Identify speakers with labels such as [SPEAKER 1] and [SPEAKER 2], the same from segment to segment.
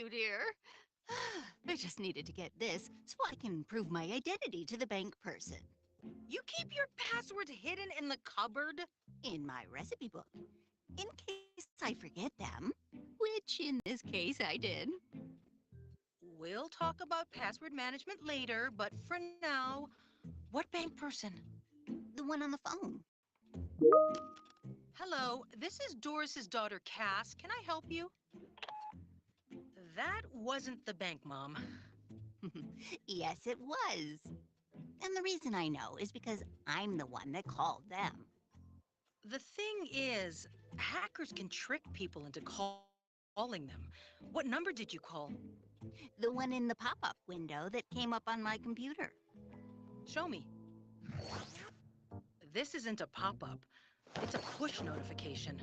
[SPEAKER 1] you, dear. I just needed to get this so I can prove my identity to the bank person.
[SPEAKER 2] You keep your passwords hidden in the cupboard?
[SPEAKER 1] In my recipe book, in case I forget them, which in this case I did.
[SPEAKER 2] We'll talk about password management later, but for now, what bank person?
[SPEAKER 1] The one on the phone.
[SPEAKER 2] Hello, this is Doris's daughter, Cass. Can I help you? That wasn't the bank, Mom.
[SPEAKER 1] Yes, it was. And the reason I know is because I'm the one that called them.
[SPEAKER 2] The thing is, hackers can trick people into calling them. What number did you call?
[SPEAKER 1] The one in the pop-up window that came up on my computer.
[SPEAKER 2] Show me. This isn't a pop-up. It's a push notification.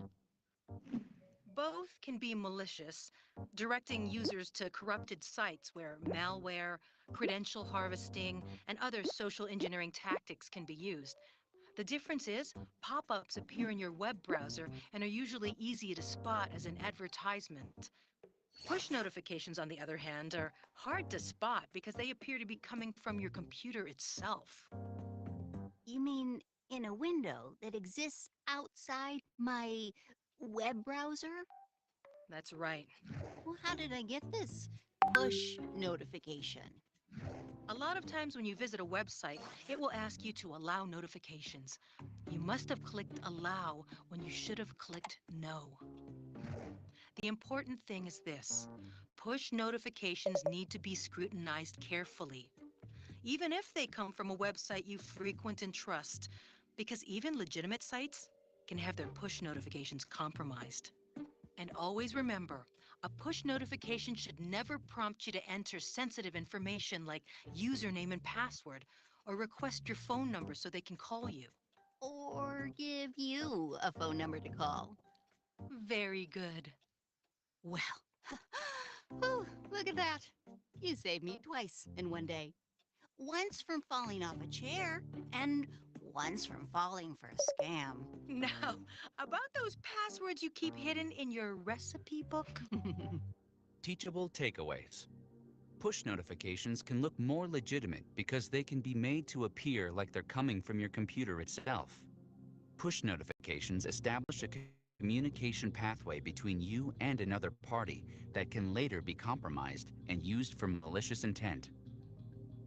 [SPEAKER 2] Both can be malicious, directing users to corrupted sites where malware, credential harvesting, and other social engineering tactics can be used. The difference is, pop-ups appear in your web browser and are usually easy to spot as an advertisement. Push notifications, on the other hand, are hard to spot because they appear to be coming from your computer itself.
[SPEAKER 1] You mean in a window that exists outside my web browser?
[SPEAKER 2] That's right.
[SPEAKER 1] Well, how did I get this push notification?
[SPEAKER 2] A lot of times when you visit a website, it will ask you to allow notifications. You must have clicked allow when you should have clicked no. The important thing is this: push notifications need to be scrutinized carefully, even if they come from a website you frequent and trust, because even legitimate sites can have their push notifications compromised. And always remember, a push notification should never prompt you to enter sensitive information like username and password, or request your phone number so they can call you.
[SPEAKER 1] Or give you a phone number to call?
[SPEAKER 2] Very good.
[SPEAKER 1] Well, whew, look at that. You saved me twice in one day. Once from falling off a chair, and once from falling for a scam.
[SPEAKER 2] Now, about those passwords you keep hidden in your recipe book.
[SPEAKER 3] Teachable takeaways. Push notifications can look more legitimate because they can be made to appear like they're coming from your computer itself. Push notifications establish a communication pathway between you and another party that can later be compromised and used for malicious intent.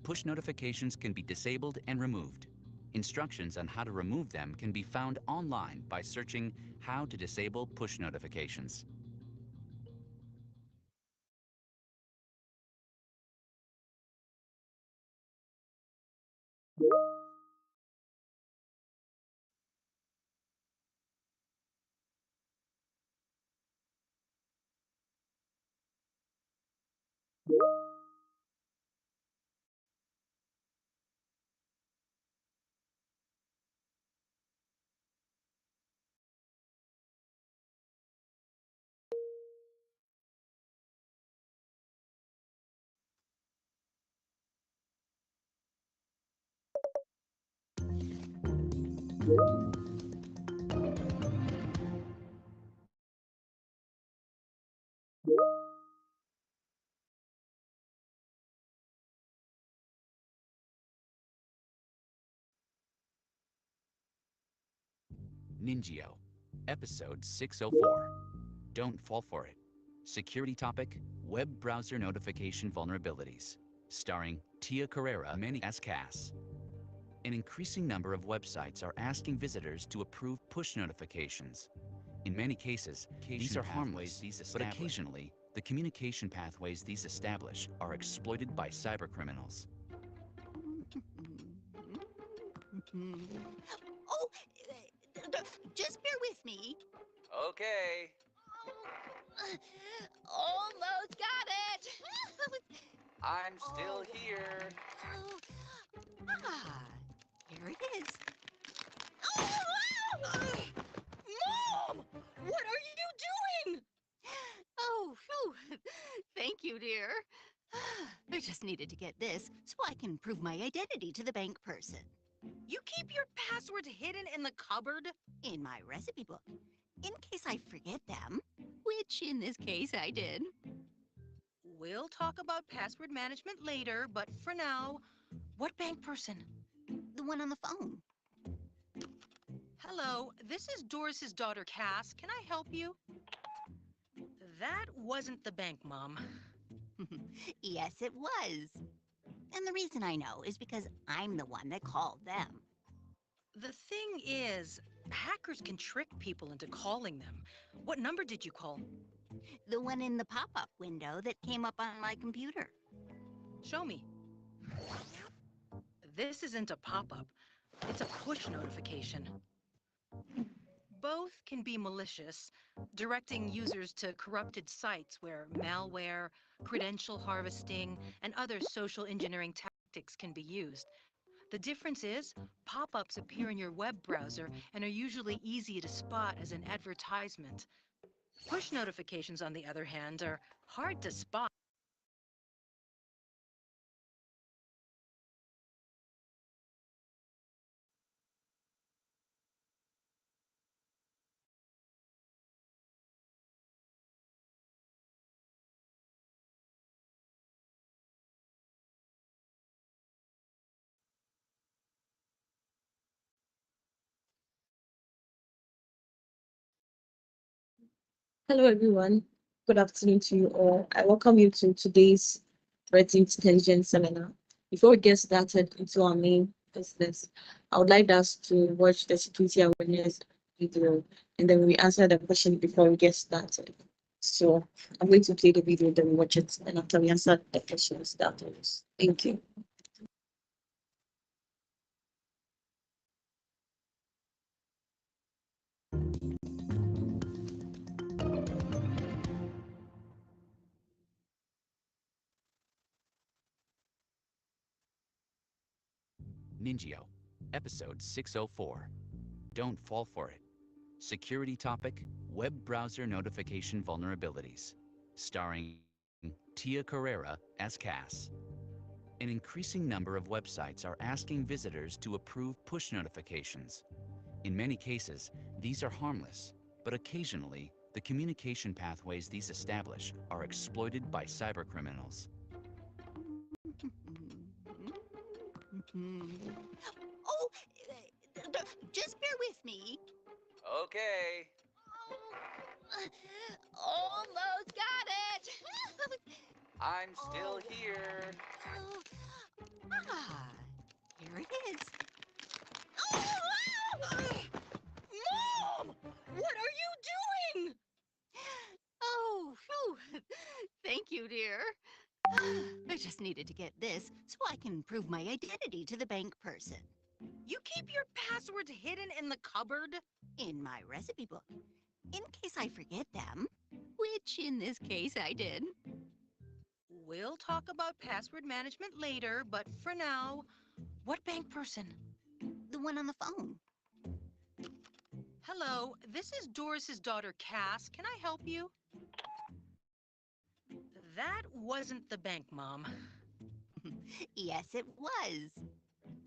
[SPEAKER 3] Push notifications can be disabled and removed. Instructions on how to remove them can be found online by searching "How to disable push notifications." Ninjio, Episode 604. Don't fall for it. Security topic: Web browser notification vulnerabilities. Starring Tia Carrera and Manny S. Cass. An increasing number of websites are asking visitors to approve push notifications. In many cases, these are harmless, but occasionally, the communication pathways these establish are exploited by cybercriminals.
[SPEAKER 1] Oh, just bear with me.
[SPEAKER 3] Okay.
[SPEAKER 1] Almost got it.
[SPEAKER 3] I'm
[SPEAKER 1] still
[SPEAKER 3] here.
[SPEAKER 1] Oh, ah, here it is. Oh,
[SPEAKER 2] Mom! What are you doing?
[SPEAKER 1] oh, phew. Thank you, dear. I just needed to get this so I can prove my identity to the bank person.
[SPEAKER 2] You keep your passwords hidden in the cupboard?
[SPEAKER 1] In my recipe book, in case I forget them, which in this case I did.
[SPEAKER 2] We'll talk about password management later, but for now, what bank person?
[SPEAKER 1] The one on the phone.
[SPEAKER 2] Hello, this is Doris's daughter, Cass. Can I help you? That wasn't the bank, Mom.
[SPEAKER 1] Yes, it was. And the reason I know is because I'm the one that called them.
[SPEAKER 2] The thing is, hackers can trick people into calling them. What number did you call?
[SPEAKER 1] The one in the pop-up window that came up on my computer.
[SPEAKER 2] Show me. This isn't a pop-up. It's a push notification. Both can be malicious, directing users to corrupted sites where malware, credential harvesting, and other social engineering tactics can be used. The difference is, pop-ups appear in your web browser and are usually easy to spot as an advertisement. Push notifications, on the other hand, are hard to spot.
[SPEAKER 4] Hello, everyone. Good afternoon to you all. I welcome you to today's Threat Intelligence Seminar. Before we get started into our main business, I would like us to watch the security awareness video, and then we answer the question before we get started. So I'm going to play the video, then we watch it, and after we answer the questions afterwards. Thank you.
[SPEAKER 3] Ninjio, Episode 604. Don't fall for it. Security topic, Web Browser Notification Vulnerabilities. Starring Tia Carrera as Cass. An increasing number of websites are asking visitors to approve push notifications. In many cases, these are harmless, but occasionally, the communication pathways these establish are exploited by cybercriminals.
[SPEAKER 1] Oh, just bear with me.
[SPEAKER 3] Okay.
[SPEAKER 1] Almost got it.
[SPEAKER 3] I'm
[SPEAKER 1] still
[SPEAKER 3] here.
[SPEAKER 1] Oh, ah, here it is. Mom!
[SPEAKER 2] What are you doing?
[SPEAKER 1] Oh, phew. Thank you, dear. I just needed to get this so I can prove my identity to the bank person.
[SPEAKER 2] You keep your passwords hidden in the cupboard?
[SPEAKER 1] In my recipe book, in case I forget them, which in this case I did.
[SPEAKER 2] We'll talk about password management later, but for now, what bank person?
[SPEAKER 1] The one on the phone.
[SPEAKER 2] Hello, this is Doris's daughter, Cass. Can I help you? That wasn't the bank, Mom.
[SPEAKER 1] Yes, it was.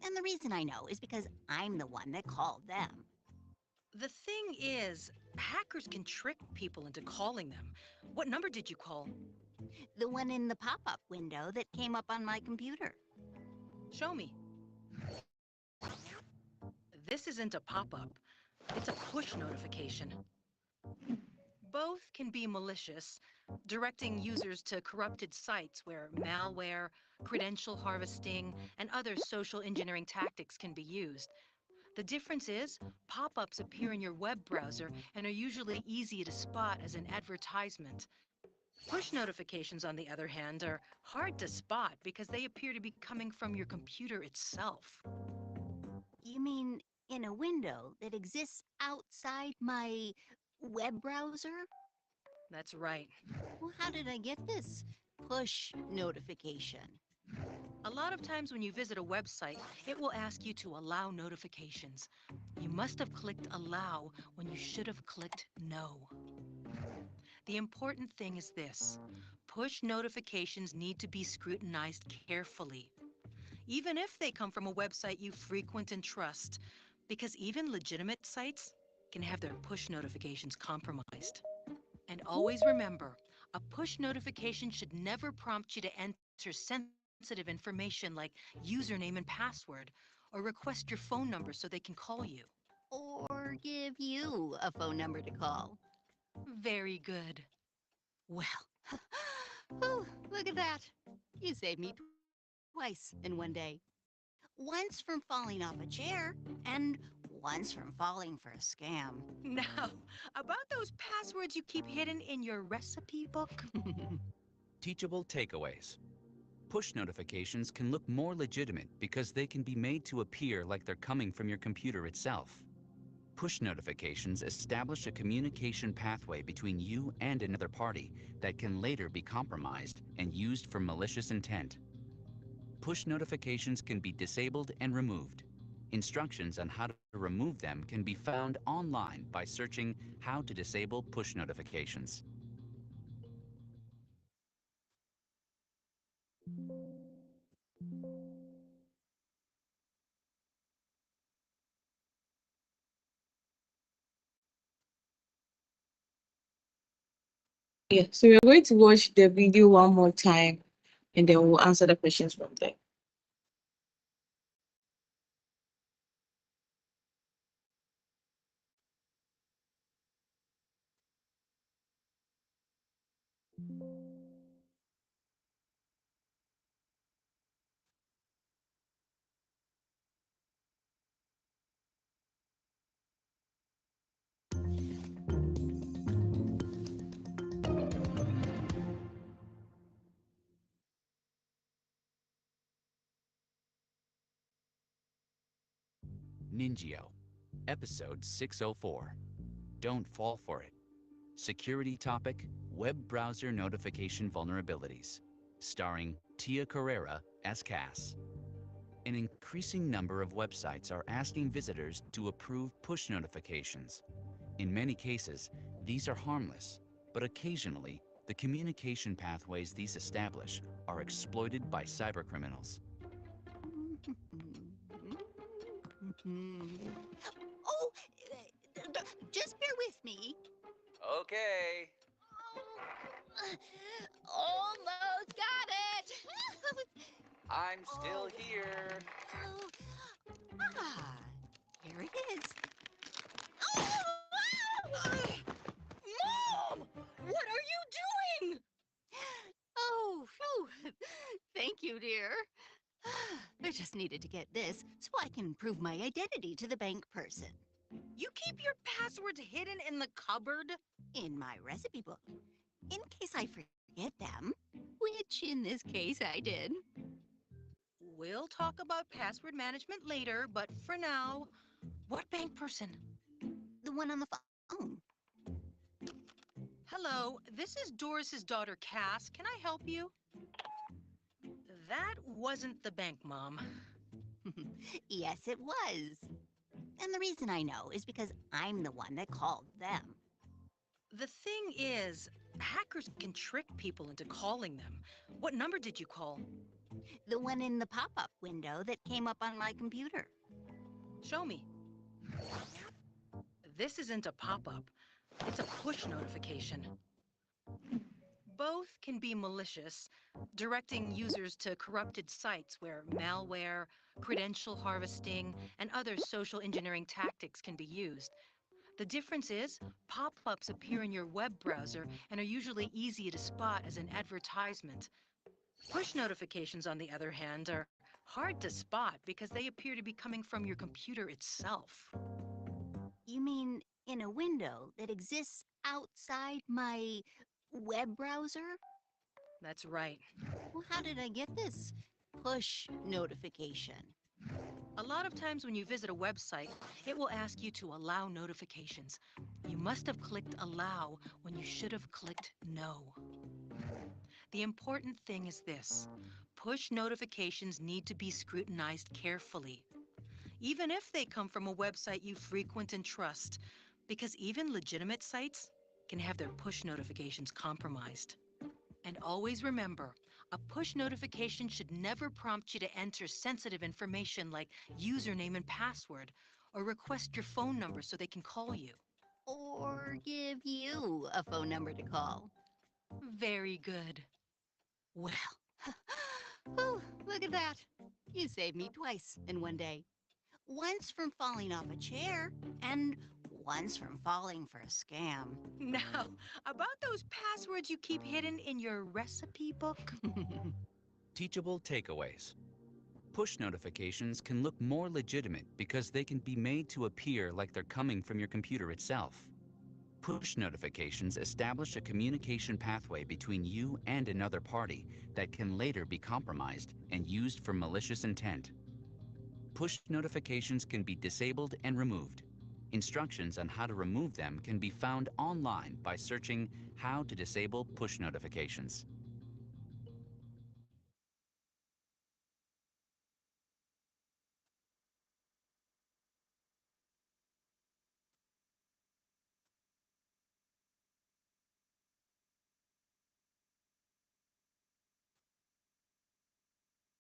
[SPEAKER 1] And the reason I know is because I'm the one that called them.
[SPEAKER 2] The thing is, hackers can trick people into calling them. What number did you call?
[SPEAKER 1] The one in the pop-up window that came up on my computer.
[SPEAKER 2] Show me. This isn't a pop-up. It's a push notification. Both can be malicious, directing users to corrupted sites where malware, credential harvesting, and other social engineering tactics can be used. The difference is, pop-ups appear in your web browser and are usually easy to spot as an advertisement. Push notifications, on the other hand, are hard to spot because they appear to be coming from your computer itself.
[SPEAKER 1] You mean in a window that exists outside my web browser?
[SPEAKER 2] That's right.
[SPEAKER 1] Well, how did I get this push notification?
[SPEAKER 2] A lot of times when you visit a website, it will ask you to allow notifications. You must have clicked allow when you should have clicked no. The important thing is this: push notifications need to be scrutinized carefully, even if they come from a website you frequent and trust, because even legitimate sites can have their push notifications compromised. And always remember, A push notification should never prompt you to enter sensitive information like username and password, or request your phone number so they can call you.
[SPEAKER 1] Or give you a phone number to call.
[SPEAKER 2] Very good.
[SPEAKER 1] Well, whew, look at that. You saved me twice in one day. Once from falling off a chair, and once from falling for a scam.
[SPEAKER 2] Now, about those passwords you keep hidden in your recipe book.
[SPEAKER 3] Teachable takeaways. Push notifications can look more legitimate because they can be made to appear like they're coming from your computer itself. Push notifications establish a communication pathway between you and another party that can later be compromised and used for malicious intent. Push notifications can be disabled and removed. Instructions on how to remove them can be found online by searching "How to disable push notifications."
[SPEAKER 4] Yeah, so we're going to watch the video one more time and then we'll answer the questions from there.
[SPEAKER 3] Ningio, Episode 604. Don't fall for it. Security topic: Web browser notification vulnerabilities. Starring Tia Carrera as Cass. An increasing number of websites are asking visitors to approve push notifications. In many cases, these are harmless, but occasionally, the communication pathways these establish are exploited by cybercriminals.
[SPEAKER 1] Oh, just bear with me.
[SPEAKER 3] Okay.
[SPEAKER 1] Almost got it.
[SPEAKER 3] I'm
[SPEAKER 1] Oh,
[SPEAKER 3] still here.
[SPEAKER 1] oh, ah, here it is. Oh,
[SPEAKER 2] Mom! What are you doing?
[SPEAKER 1] oh, phew. Thank you, dear. I just needed to get this so I can prove my identity to the bank person.
[SPEAKER 2] You keep your passwords hidden in the cupboard?
[SPEAKER 1] In my recipe book, in case I forget them, which in this case I did.
[SPEAKER 2] We'll talk about password management later, but for now, what bank person?
[SPEAKER 1] The one on the phone.
[SPEAKER 2] Hello, this is Doris's daughter, Cass. Can I help you? That wasn't the bank, Mom.
[SPEAKER 1] Yes, it was. And the reason I know is because I'm the one that called them.
[SPEAKER 2] The thing is, hackers can trick people into calling them. What number did you call?
[SPEAKER 1] The one in the pop up window that came up on my computer.
[SPEAKER 2] Show me. This isn't a pop-up. It's a push notification. Both can be malicious, directing users to corrupted sites where malware, credential harvesting, and other social engineering tactics can be used. The difference is, pop-ups appear in your web browser and are usually easy to spot as an advertisement. Push notifications, on the other hand, are hard to spot because they appear to be coming from your computer itself.
[SPEAKER 1] You mean in a window that exists outside my web browser?
[SPEAKER 2] That's right.
[SPEAKER 1] Well, how did I get this push notification?
[SPEAKER 2] A lot of times when you visit a website, it will ask you to allow notifications. You must have clicked allow when you should have clicked no. The important thing is this: push notifications need to be scrutinized carefully, even if they come from a website you frequent and trust, because even legitimate sites can have their push notifications compromised. And always remember, a push notification should never prompt you to enter sensitive information like username and password, or request your phone number so they can call you.
[SPEAKER 1] Or give you a phone number to call.
[SPEAKER 2] Very good.
[SPEAKER 1] Well, whew, look at that. You saved me twice in one day. Once from falling off a chair, and once from falling for a scam.
[SPEAKER 2] Now, about those passwords you keep hidden in your recipe book.
[SPEAKER 3] Teachable takeaways. Push notifications can look more legitimate because they can be made to appear like they're coming from your computer itself. Push notifications establish a communication pathway between you and another party that can later be compromised and used for malicious intent. Push notifications can be disabled and removed. Instructions on how to remove them can be found online by searching "How to disable push notifications."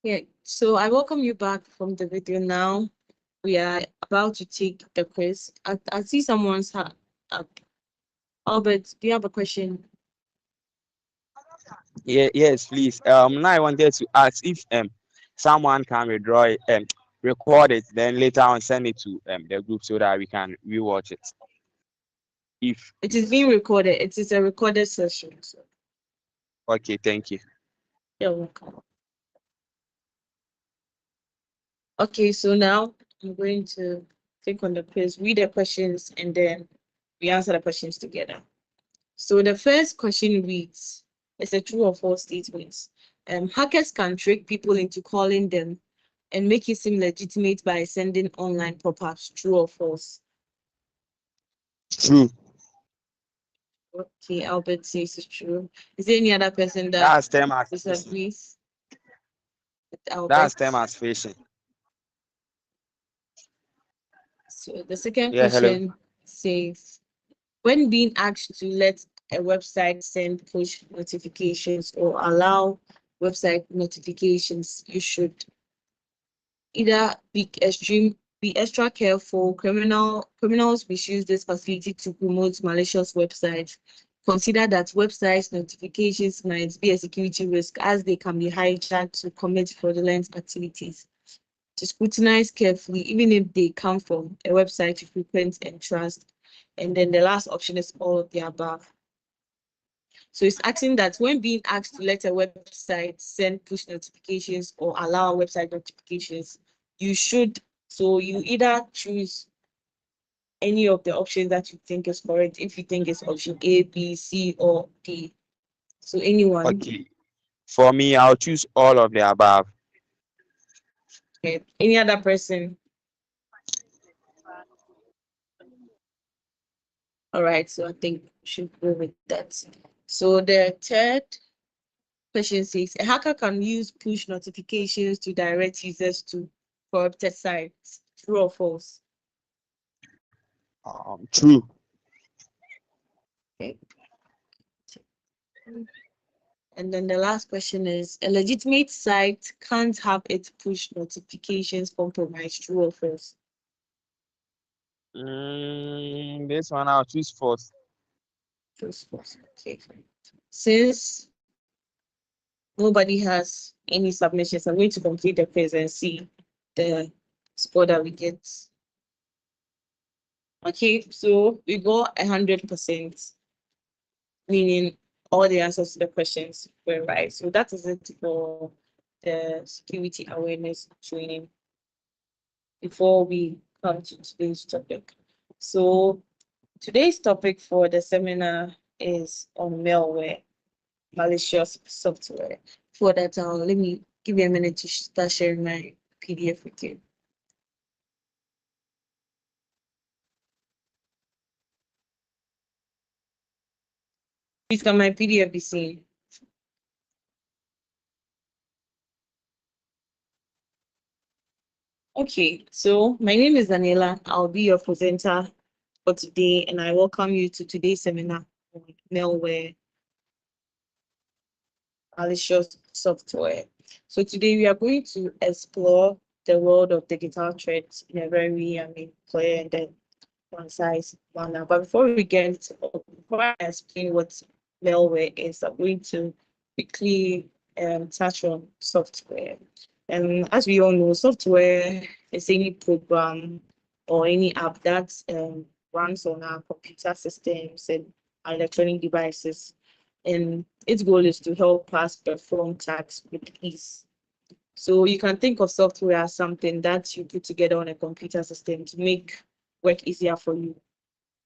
[SPEAKER 4] Yeah, so I welcome you back from the video now. We are about to take the quiz. I see someone's hand up. Albert, do you have a question?
[SPEAKER 5] Yeah, yes, please. Now I wanted to ask if someone can withdraw it, record it, then later on send it to the group so that we can rewatch it. If
[SPEAKER 4] It is being recorded. It is a recorded session. So
[SPEAKER 5] okay, thank you.
[SPEAKER 4] you're welcome. Okay, so now I'm going to click on the quiz, read the questions, and then we answer the questions together. So the first question reads, it's a true or false statement. Hackers can trick people into calling them and make it seem legitimate by sending online pop-ups. True or false?
[SPEAKER 5] True.
[SPEAKER 4] Okay, Albert says it's true. Is there any other person that
[SPEAKER 5] That's them as fishing.
[SPEAKER 4] disagrees with
[SPEAKER 5] That's
[SPEAKER 4] Albert?
[SPEAKER 5] them as fishing.
[SPEAKER 4] So the second
[SPEAKER 5] Yeah, hello.
[SPEAKER 4] question says, when being asked to let a website send push notifications or allow website notifications, you should either be extra careful. Criminals misuse this facility to promote malicious websites. Consider that website notifications might be a security risk as they can be hijacked to commit fraudulent activities. To scrutinize carefully, even if they come from a website you frequent and trust. And then the last option is all of the above. So it's asking that when being asked to let a website send push notifications or allow website notifications, you should, so you either choose any of the options that you think is correct. If you think it's option A, B, C, or D. So anyone.
[SPEAKER 5] Okay. For me, I'll choose all of the above.
[SPEAKER 4] Okay. Any other person? All right, so I think we should go with that. So the third question says, a hacker can use push notifications to direct users to corrupted sites. True or false?
[SPEAKER 5] True.
[SPEAKER 4] Okay. And then the last question is, a legitimate site can't have its push notifications compromised. True or false?
[SPEAKER 5] This one I'll choose false.
[SPEAKER 4] False. Okay. Since nobody has any submissions, I'm going to complete the quiz and see the score that we get. Okay, so we got 100%, meaning all the answers to the questions were right. So that is it for the security awareness training before we come to today's topic. So today's topic for the seminar is on malware, malicious software. For that, let me give you a minute to start sharing my PDF with you. Please, can my PDF be seen? Okay, so my name is Daniela. I'll be your presenter for today, and I welcome you to today's seminar on malware, malicious software. So today we are going to explore the world of digital threats in a very, clear and then concise manner. But before we get, before I explain what malware is, I'm going to quickly touch on software. And as we all know, software is any program or any app that runs on our computer systems and electronic devices. And its goal is to help us perform tasks with ease. So you can think of software as something that you put together on a computer system to make work easier for you.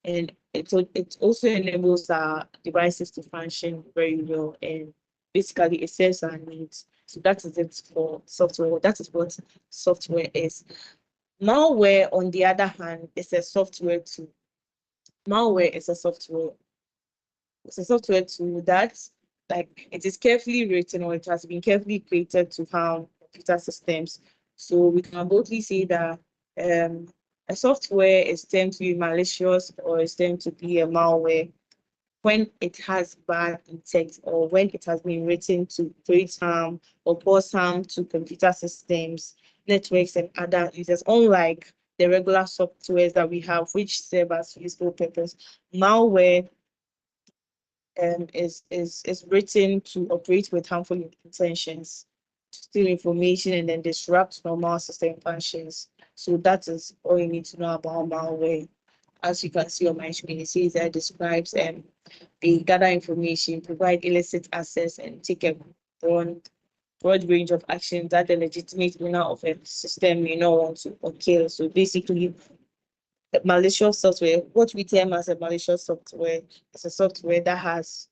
[SPEAKER 4] And it also enables our devices to function very well, and basically it serves our needs. So that is it for software. That is what software is. Malware, on the other hand, is a software tool. Malware is a software. It's a software tool that, like, it is carefully written, or it has been carefully created to harm computer systems. So we can boldly say that a software is termed to be malicious or is termed to be a malware when it has bad intent, or when it has been written to create harm or cause harm to computer systems, networks, and other users. Unlike the regular softwares that we have, which serve as useful purpose, malware is written to operate with harmful intentions, to steal information and then disrupt normal system functions. So that is all you need to know about malware. As you can see on my screen, it says that it describes they gather information, provide illicit access, and take a broad range of actions that the legitimate owner of a system may not want to kill. So basically, malicious software, what we term as a malicious software, is a software that has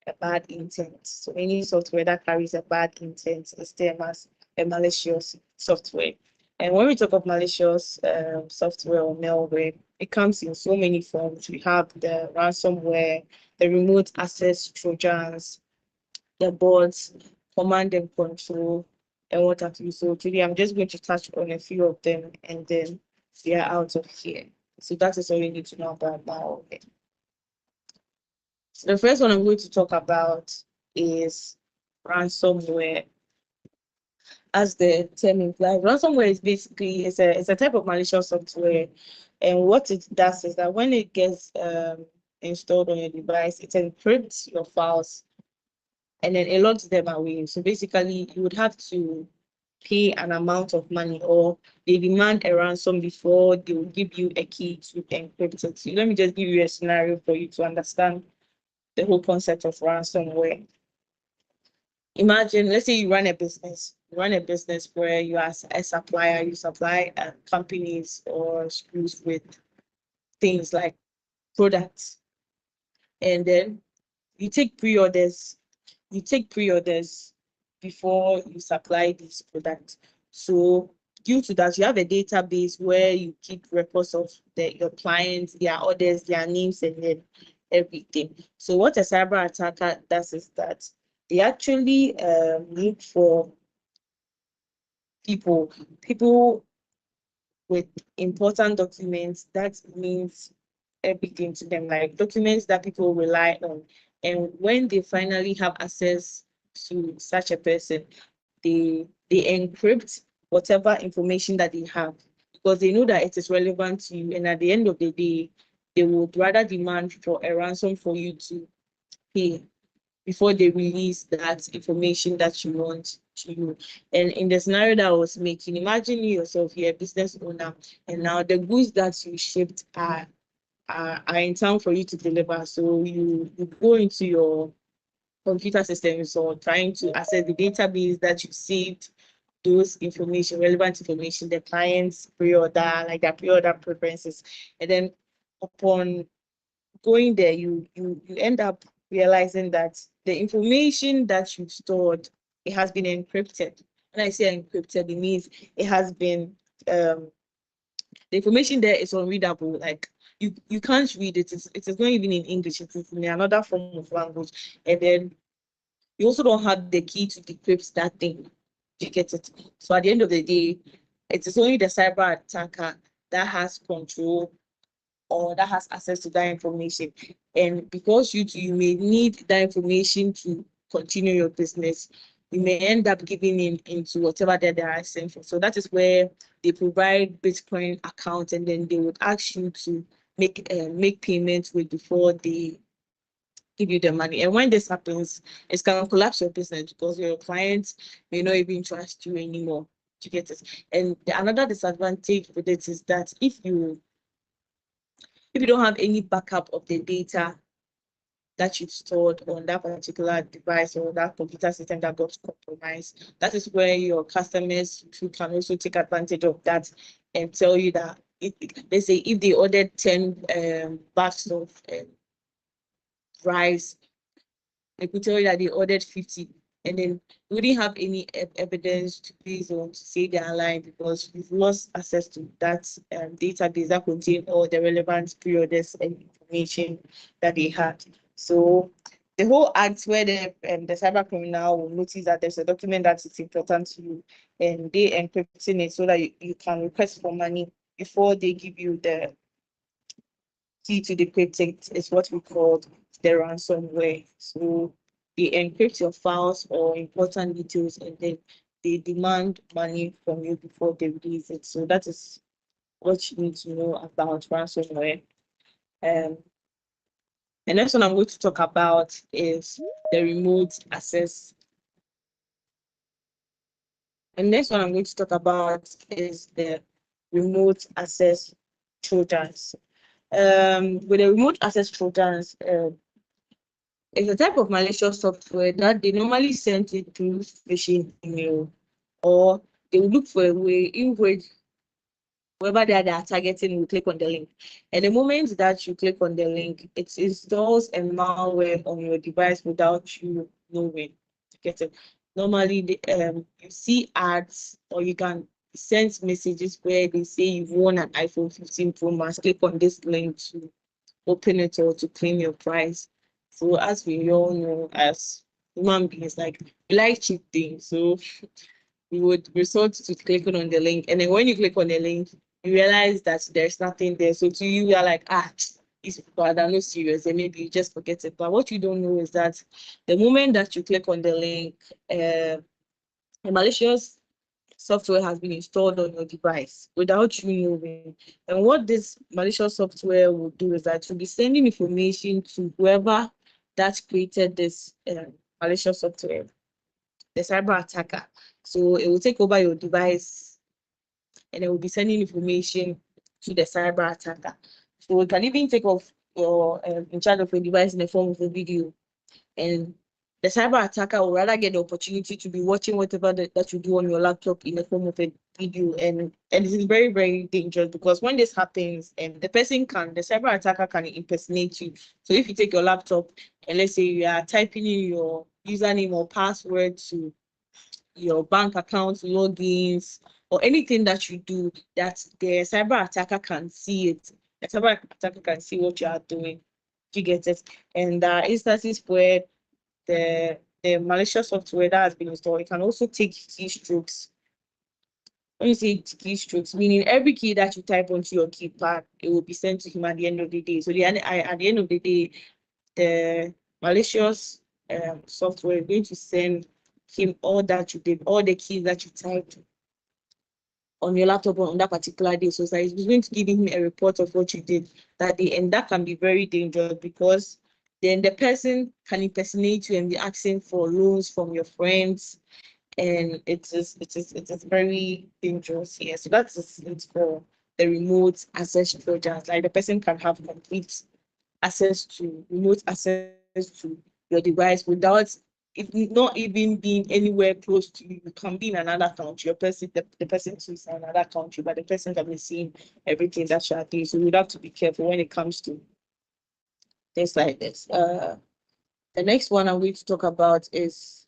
[SPEAKER 4] a bad intent. So any software that carries a bad intent is termed as a malicious software. And when we talk of malicious software or malware, it comes in so many forms. We have the ransomware, the remote access trojans, the bots, command and control, and what have you. So today I'm just going to touch on a few of them, and then we are out of here. So that is all you need to know about malware. So the first one I'm going to talk about is ransomware. As the term implies, ransomware is basically it's a type of malicious software, and what it does is that when it gets installed on your device, it encrypts your files and then it locks them away. So basically, you would have to pay an amount of money, or they demand a ransom before they will give you a key to encrypt it. So let me just give you a scenario for you to understand the whole concept of ransomware. Imagine, let's say you run a business. You run a business where you are a supplier, you supply companies or schools with things like products, and then you take pre-orders. You take pre-orders before you supply these products. So due to that, you have a database where you keep records of your clients, their orders, their names, and then everything. So what a cyber attacker does is that they actually look for people with important documents. That means everything to them, like documents that people rely on. And when they finally have access to such a person, they encrypt whatever information that they have, because they know that it is relevant to you. And at the end of the day, they would rather demand for a ransom for you to pay before they release that information that you want to you. And in the scenario that I was making, imagine you yourself, you're a business owner, and now the goods that you shipped are in town for you to deliver. So you go into your computer systems or trying to access the database that you saved those information, relevant information, the client's pre-order, like their pre-order preferences. And then upon going there, you end up realizing that the information that you've stored, it has been encrypted. When I say encrypted, it means it has been the information there is unreadable. Like you can't read it. It is not even in English. It is in another form of language. And then you also don't have the key to decrypt that thing. You get it? So at the end of the day, it is only the cyber attacker that has control or that has access to that information. And because you may need that information to continue your business, you may end up giving into whatever that they are asking for. So that is where they provide Bitcoin account, and then they would ask you to make payments with before they give you the money. And when this happens, it can collapse your business because your clients may not even trust you anymore to get it. And another disadvantage with it is that if you don't have any backup of the data that you've stored on that particular device or that computer system that got compromised, that is where your customers who can also take advantage of that and tell you that they say if they ordered 10 bags of rice, they could tell you that they ordered 50, and then we didn't have any evidence to base on to say they are lying because we've lost access to that database that contained all the relevant pre-orders and information that they had. So the whole act where the cyber criminal will notice that there's a document that is important to you, and they encrypting it so that you can request for money before they give you the key to decrypt it, is what we call the ransomware. So they encrypt your files or important details, and then they demand money from you before they release it. So that is what you need to know about ransomware. The next one I'm going to talk about is the remote access. The next one I'm going to talk about is the remote access Trojans. With the remote access Trojans, it's a type of malicious software that they normally send it through phishing email, or they will look for a way in which whoever they are targeting will click on the link. And the moment that you click on the link, it installs a malware on your device without you knowing. Get it? Normally, you see ads, or you can send messages where they say you've won an iPhone 15 Pro Max. Click on this link to open it or to claim your prize. So as we all know, as human beings, like we like cheap things, so we would resort to clicking on the link. And then when you click on the link, you realize that there's nothing there. So to you, you're like, these people are not serious, and maybe you just forget it. But what you don't know is that the moment that you click on the link, a malicious software has been installed on your device without you knowing. And what this malicious software will do is that you'll be sending information to whoever that created this malicious software, the cyber attacker. So it will take over your device, and it will be sending information to the cyber attacker. So it can even take off your in charge of your device in the form of a video, and the cyber attacker will rather get the opportunity to be watching whatever that you do on your laptop in the form of a video. And it is very, very dangerous, because when this happens, and the cyber attacker can impersonate you. So if you take your laptop and let's say you are typing in your username or password to your bank account logins or anything that you do, that the cyber attacker can see it. The cyber attacker can see what you are doing. You get it? And there are instances where the malicious software that has been installed, it can also take keystrokes. When you say keystrokes, meaning every key that you type onto your keypad, it will be sent to him at the end of the day. So at the end of the day, the malicious software is going to send him all that you did, all the keys that you typed on your laptop on that particular day. So it's going to give him a report of what you did that day, and that can be very dangerous, because then the person can impersonate you and be asking for loans from your friends, and it is very dangerous here. So that's it for the remote access trojans. Like the person can have complete remote access to your device without not even being anywhere close to you. You can be in another country. The person is in another country, but the person can be seeing everything that you are doing. So we have to be careful when it comes to things like this. The next one I'm going to talk about is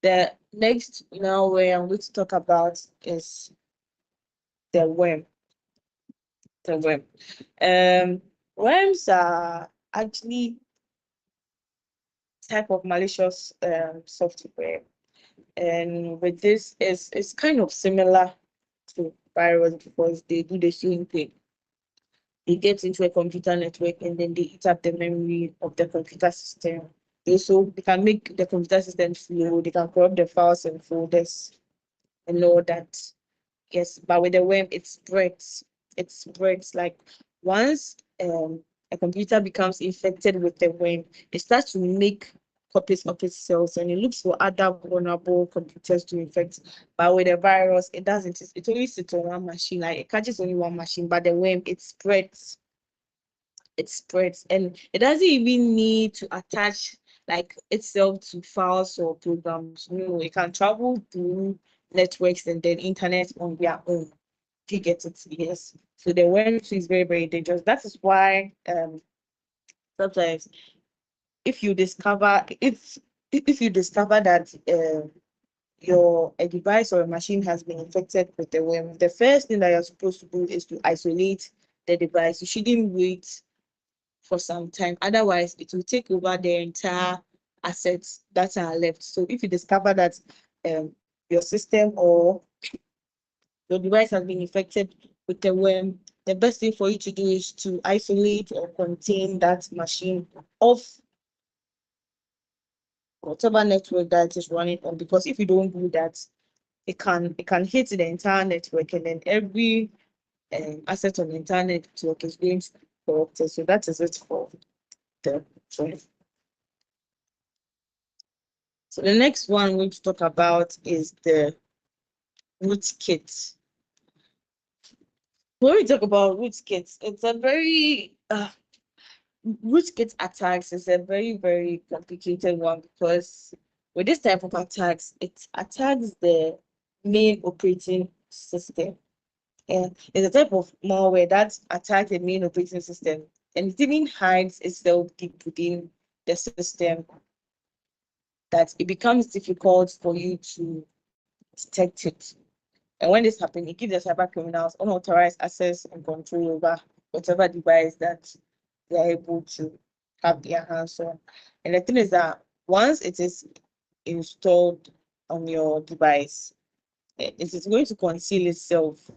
[SPEAKER 4] the next now where I'm going to talk about is the worm. The worm. Worms are actually type of malicious software, and with this it's kind of similar to virus, because they do the same thing. They get into a computer network and then they eat up the memory of the computer system. They can make the computer system slow. They can corrupt the files and folders and all that. Yes, but with the worm, it spreads. It spreads like once a computer becomes infected with the worm, it starts to make copies of itself and it looks for other vulnerable computers to infect. But with the virus, it doesn't. It only sits on one machine, like it catches only one machine, but the worm, it spreads. It spreads and it doesn't even need to attach like itself to files or programs. No, it can travel through networks and then internet on their own. You get it, yes. So the worm is very, very dangerous. That is why sometimes if you discover if you discover that your a device or a machine has been infected with the worm, the first thing that you're supposed to do is to isolate the device. You shouldn't wait for some time, otherwise it will take over the entire assets that are left. So if you discover that your system or your device has been infected with the worm, the best thing for you to do is to isolate or contain that machine off whatever network that is running on, because if you don't do that, it can hit the entire network and then every asset on the entire network is being corrupted. So that is it for the phone. So the next one we're going to talk about is the rootkit. When we talk about rootkits, it's a very rootkit attacks is a very, very complicated one, because with this type of attacks, it attacks the main operating system. And it's a type of malware that attacks the main operating system, and it even hides itself deep within the system, that it becomes difficult for you to detect it. And when this happens, it gives the cyber criminals unauthorized access and control over whatever device that they are able to have their hands on. And the thing is that once it is installed on your device, it is going to conceal itself.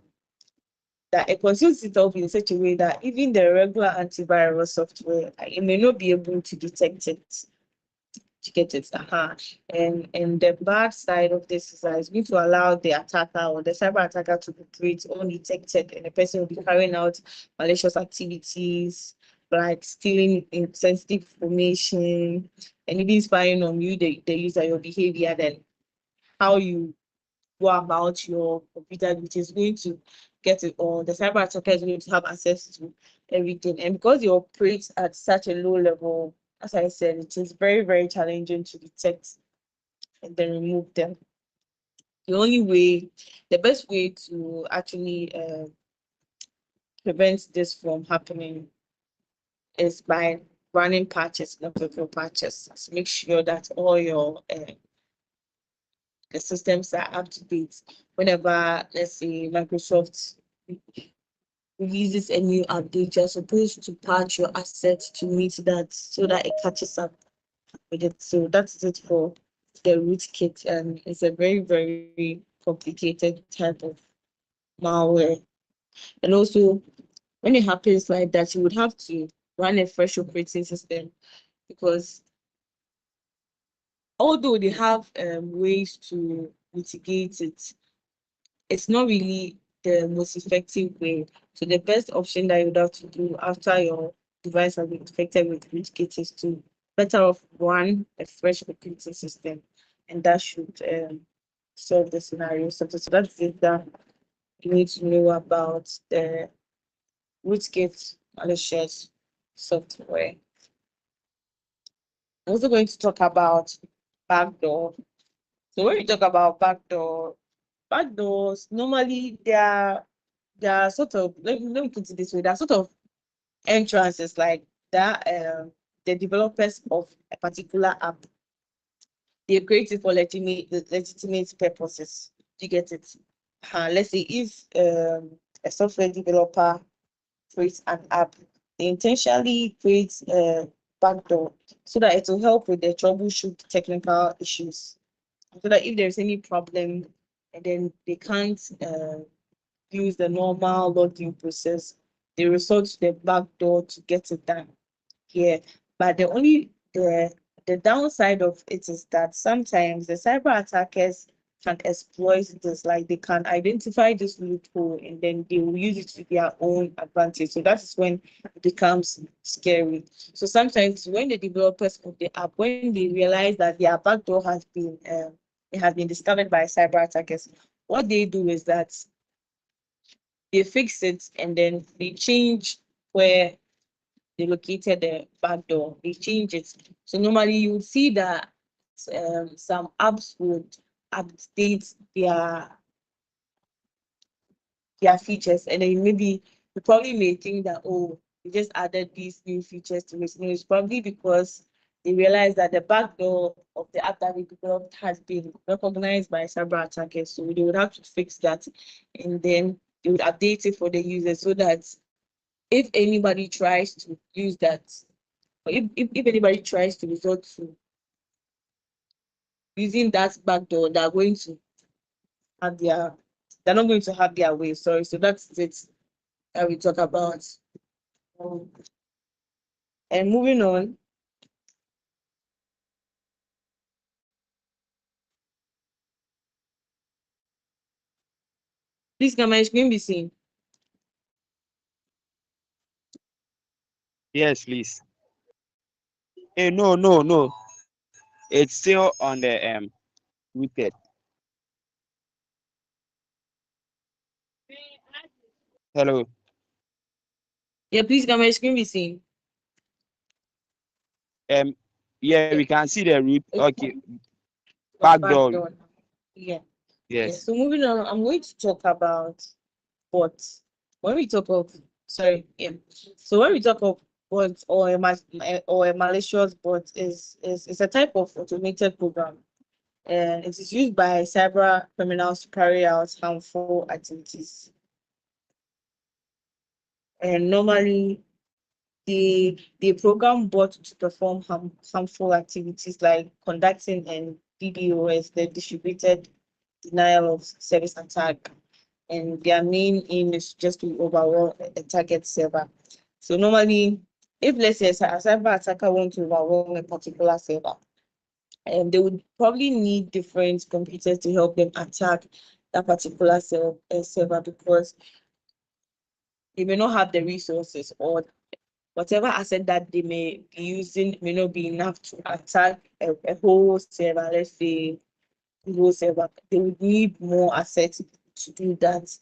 [SPEAKER 4] That it conceals itself in such a way that even the regular antivirus software, it may not be able to detect it. To get it. And the bad side of this is that it's going to allow the attacker or the cyber attacker to operate undetected, and the person will be carrying out malicious activities like stealing sensitive information and even spying on you, the user, your behavior, then how you go about your computer, which is going to get it all. The cyber attacker is going to have access to everything. And because you operate at such a low level, as I said, it is very, very challenging to detect and then remove them. The best way to actually prevent this from happening is by running patches, not patches. So make sure that all your the systems are up to date. Whenever, let's say, Microsoft releases a new update, you're supposed to patch your assets to meet that so that it catches up with it. So that's it for the rootkit, and it's a very, very complicated type of malware. And also, when it happens like that, you would have to run a fresh operating system, because although they have ways to mitigate it, it's not really the most effective way. So the best option that you would have to do after your device has been infected with rootkit is to better off run a fresh operating system, and that should solve the scenario. So that's it that you need to know about the rootkit malicious software. I'm also going to talk about backdoor. So when we talk about backdoors normally they are sort of, let me put it this way, they are sort of entrances like that the developers of a particular app, they create it for legitimate purposes. Do you get it? Let's say if a software developer creates an app, they intentionally create a backdoor so that it will help with the troubleshoot technical issues. So that if there's any problem and then they can't use the normal login process, they resort to the backdoor to get it done. Yeah, but the downside of it is that sometimes the cyber attackers can exploit this. Like they can identify this loophole and then they will use it to their own advantage. So that is when it becomes scary. So sometimes when the developers of the app, when they realize that their backdoor it has been discovered by cyber attackers, what they do is that they fix it and then they change where they located the backdoor. They change it. So normally you would see that some apps would update their features, and then maybe you probably may think that, oh, you just added these new features to it. No, it's probably because they realize that the backdoor of the app that we developed has been recognized by cyber attackers. So they would have to fix that, and then they would update it for the users so that if anybody tries to use that, or if anybody tries to resort to using that backdoor, have their they're not going to have their way. Sorry. So that's it that we talk about. Um, and moving on, please can my screen be seen?
[SPEAKER 5] Yes, please. Hey, no, no, no. It's still on the wicked. Hello.
[SPEAKER 4] Yeah, please can my screen be seen?
[SPEAKER 5] Um, yeah,
[SPEAKER 4] Yeah.
[SPEAKER 5] we can see the root. Okay, backdoor.
[SPEAKER 4] Backdoor. Yeah. Yeah.
[SPEAKER 5] Yes.
[SPEAKER 4] So moving on, I'm going to talk about bots. When we talk of sorry, yeah. So when we talk of bots or a malicious bot is a type of automated program, and it is used by cyber criminals to carry out harmful activities. And normally the program bot to perform harmful activities like conducting an DDoS, the distributed denial of service attack, and their main aim is just to overwhelm a target server. So normally, if let's say a cyber attacker wants to overwhelm a particular server, and they would probably need different computers to help them attack that particular server because they may not have the resources, or whatever asset that they may be using may not be enough to attack a whole server. Let's say a whole server, they would need more assets to do that.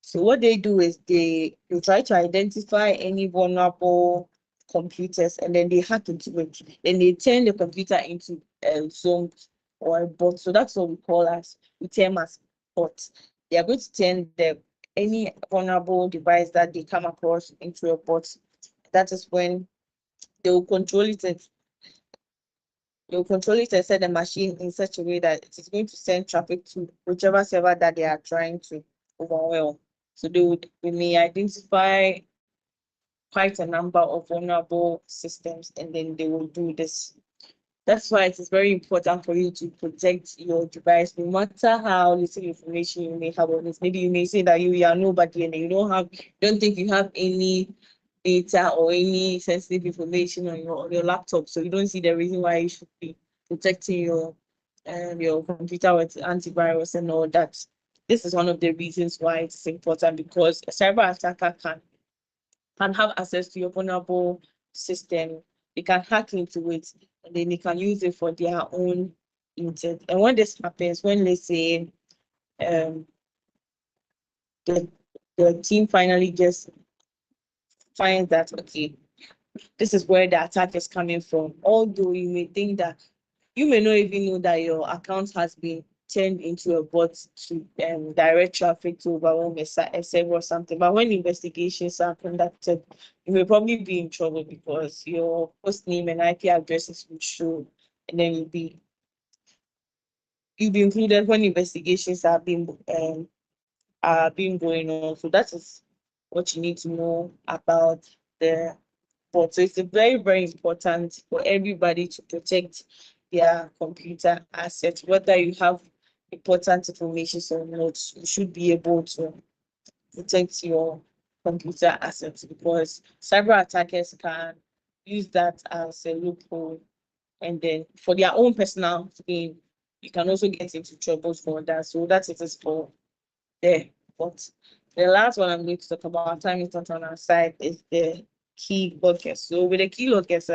[SPEAKER 4] So what they do is they try to identify any vulnerable computers and then they hack into it. Then they turn the computer into a zone or a bot. So that's what we term as bots. They are going to turn any vulnerable device that they come across into a bot. That is when they will control it. They'll control it and set the machine in such a way that it is going to send traffic to whichever server that they are trying to overwhelm. So they may identify quite a number of vulnerable systems and then they will do this. That's why it is very important for you to protect your device, no matter how little information you may have on it. Maybe you may say that you are nobody and you don't think you have any data or any sensitive information on your laptop. So you don't see the reason why you should be protecting your computer with antivirus and all that. This is one of the reasons why it's important, because a cyber attacker can have access to your vulnerable system. They can hack into it and then they can use it for their own intent. And when this happens, when let's say um the the team finally just finds that okay, this is where the attack is coming from. Although you may think that you may not even know that your account has been turned into a bot to direct traffic to overwhelm a server or something. But when investigations are conducted, you may probably be in trouble because your host name and IP addresses will show, and then you'll be included when investigations are being going on. So that is what you need to know about the bot. So it's very, very important for everybody to protect their computer assets, whether you have important information or not. You should be able to protect your computer assets because cyber attackers can use that as a loophole and then for their own personal gain you can also get into trouble for that. So that it is for there. But the last one I'm going to talk about, time is not on our side, is the key lockers. So with the key lockers,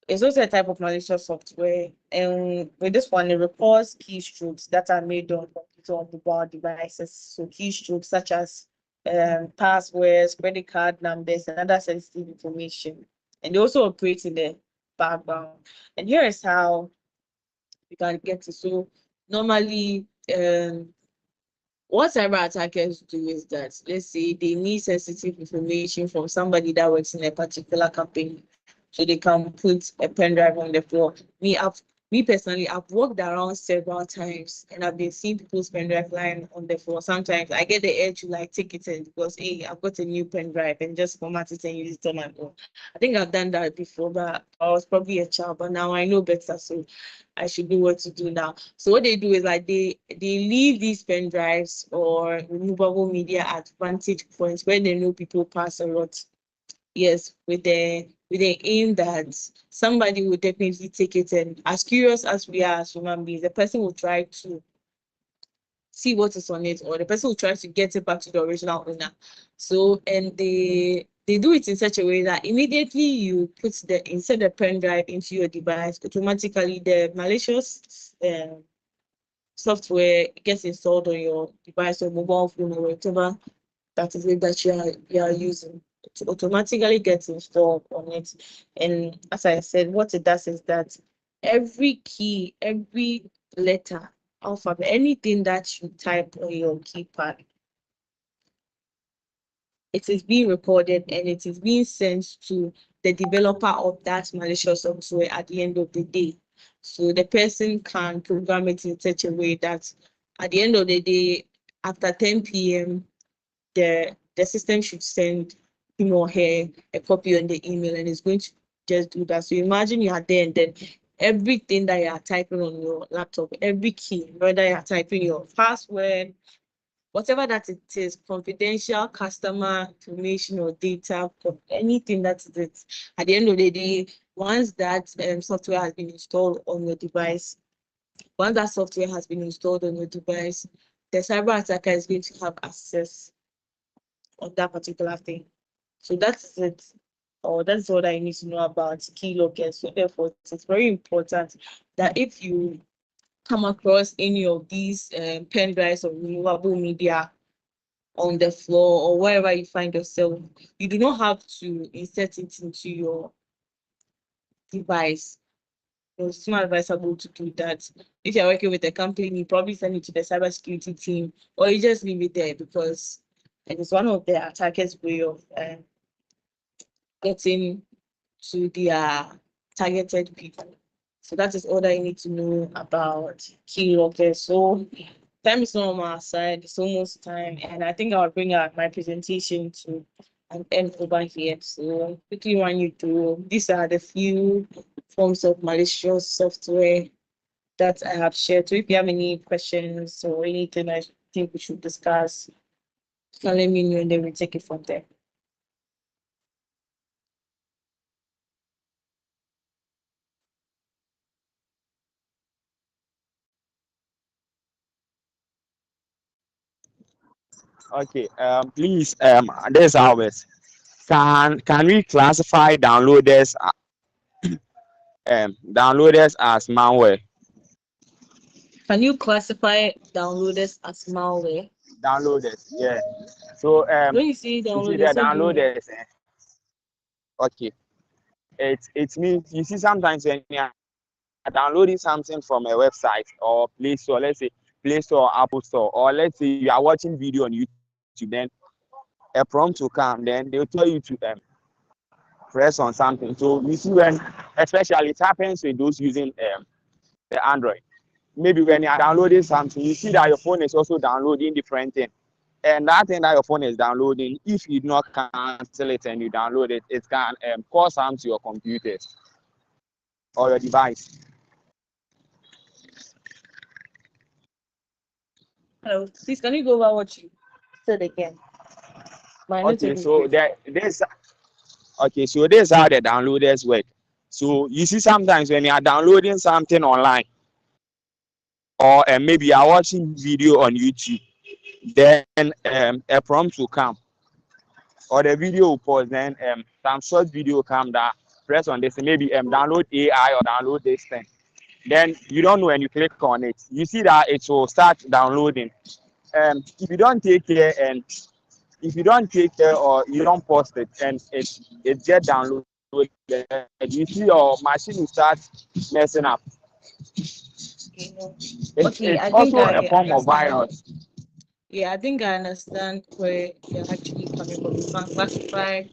[SPEAKER 4] it's also a type of malicious software. And with this one, it records keystrokes that are made on computer or mobile devices. So keystrokes such as passwords, credit card numbers, and other sensitive information. And they also operate in the background. And here is how you can get it. So normally, what cyber attackers do is that, let's say they need sensitive information from somebody that works in a particular company, so they can put a pen drive on the floor. Me personally, I've walked around several times and I've been seeing people's pen drive lying on the floor. Sometimes I get the edge to like take it in because hey, I've got a new pen drive and just format it and use it on my own. I think I've done that before, but I was probably a child, but now I know better, so I should do what to do now. So what they do is like they leave these pen drives or removable media at vantage points where they know people pass a lot. Yes, with the aim that somebody will definitely take it, and as curious as we are as human beings, the person will try to see what is on it, or the person will try to get it back to the original owner. So, and they do it in such a way that immediately you put the insert the pen drive into your device, automatically the malicious software gets installed on your device or mobile phone or whatever that is it that you are using. It automatically gets installed on it. And as I said, what it does is that every key, every letter, alphabet, anything that you type on your keypad, it is being recorded and it is being sent to the developer of that malicious software at the end of the day. So the person can program it in such a way that at the end of the day, after 10 p.m., the system should send him or her a copy on the email and it's going to just do that. So imagine you are there and then everything that you are typing on your laptop, every key, whether you are typing your password, whatever that it is, confidential customer information or data, anything that it is, at the end of the day, once that software has been installed on your device, once that software has been installed on your device, the cyber attacker is going to have access on that particular thing. So that's it, or that's what I need to know about keyloggers. So therefore, it's very important that if you come across any of these pen drives or removable media on the floor or wherever you find yourself, you do not have to insert it into your device. It's not advisable to do that. If you're working with a company, you probably send it to the cybersecurity team, or you just leave it there because it is one of the attackers' way of getting to their targeted people. So that is all that you need to know about keyloggers. So time is not on our side. It's almost time, and I think I'll bring out my presentation to an end over here. So quickly run you through. These are the few forms of malicious software that I have shared. So if you have any questions or anything I think we should discuss, you can let me know and then we take it from there.
[SPEAKER 5] Okay. Please. This is ours. Can we classify downloaders as malware?
[SPEAKER 4] Can you classify downloaders as malware?
[SPEAKER 5] Downloaders. Yeah. So
[SPEAKER 4] When you say
[SPEAKER 5] you see the
[SPEAKER 4] downloaders, what do you mean?
[SPEAKER 5] downloaders. Okay. It means you see sometimes when you are downloading something from a website or Play Store, let's say Play Store, Apple Store, or let's say you are watching video on YouTube, then a prompt will come, then they'll tell you to press on something. So you see when, especially it happens with those using the Android. Maybe when you are downloading something, you see that your phone is also downloading different things. And that thing that your phone is downloading, if you do not cancel it and you download it, it can cause harm to your computer or your device.
[SPEAKER 4] Hello, please can you go over what you said again? My network
[SPEAKER 5] Okay,
[SPEAKER 4] is
[SPEAKER 5] so
[SPEAKER 4] breaking.
[SPEAKER 5] this okay, so this is how the downloaders work. So you see sometimes when you are downloading something online or maybe you are watching video on YouTube, then a prompt will come or the video will pause, then some short video come that press on this, maybe download AI or download this thing. Then you don't know when you click on it. You see that it will start downloading. If you don't take care and if you don't take care or you don't post it and it get downloaded, you see your machine will start messing up.
[SPEAKER 4] Okay,
[SPEAKER 5] It's
[SPEAKER 4] I think
[SPEAKER 5] also
[SPEAKER 4] I
[SPEAKER 5] a form of
[SPEAKER 4] understand.
[SPEAKER 5] virus.
[SPEAKER 4] Yeah, I think I understand where you're actually coming from. You can classify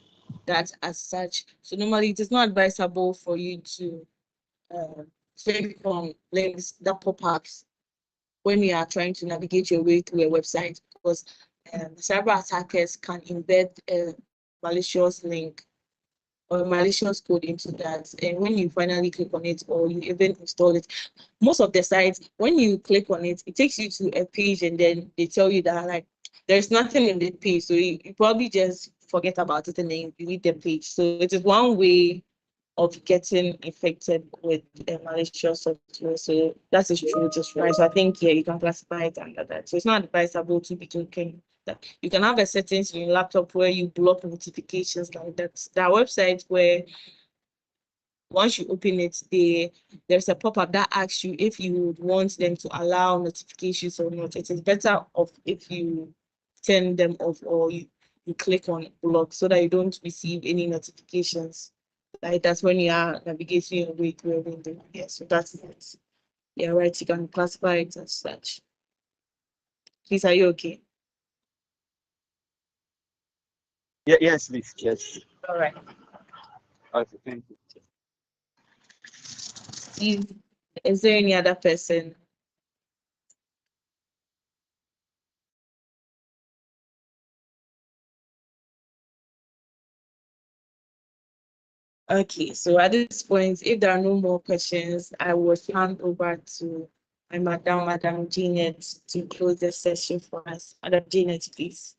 [SPEAKER 4] that as such. So normally it is not advisable for you to click on links that pop-ups when you are trying to navigate your way through a website, because cyber attackers can embed a malicious link or a malicious code into that. And when you finally click on it or you even install it, most of the sites, when you click on it, it takes you to a page and then they tell you that like there's nothing in the page. So you probably just forget about it and then you delete the page. So it is one way of getting infected with a malicious software. So that is true, just right. So I think yeah, you can classify it under that. So it's not advisable to be clicking that. You can have a settings in your laptop where you block notifications like that. There are websites where once you open it, there's a pop-up that asks you if you would want them to allow notifications or not. It is better off if you turn them off or you click on block so that you don't receive any notifications. Like that's when you are navigating your way through a window. Yeah, so that's it. Yeah, right. You can classify it as such. Please, are you okay?
[SPEAKER 5] Yeah, yes, please. Yes.
[SPEAKER 4] All right.
[SPEAKER 5] Okay, thank you.
[SPEAKER 4] Is there any other person? Okay, so at this point, if there are no more questions, I will hand over to my Madam Janet, to close the session for us. Madam Janet, please.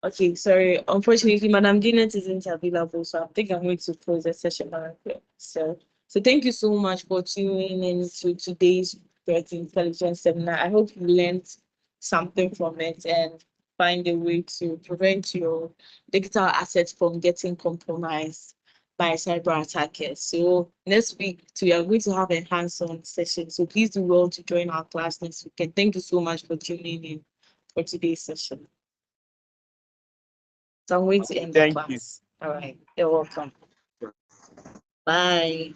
[SPEAKER 4] Okay, sorry. Unfortunately, Madam Janet isn't available, so I think I'm going to close the session. So thank you so much for tuning in to today's threat intelligence seminar. I hope you learned something from it and find a way to prevent your digital assets from getting compromised by cyber attackers. So next week, we are going to have a hands-on session. So please do well to join our class next week. And thank you so much for tuning in for today's session. So I'm going to end the
[SPEAKER 5] Thank you.
[SPEAKER 4] class. All right. You're welcome. Bye.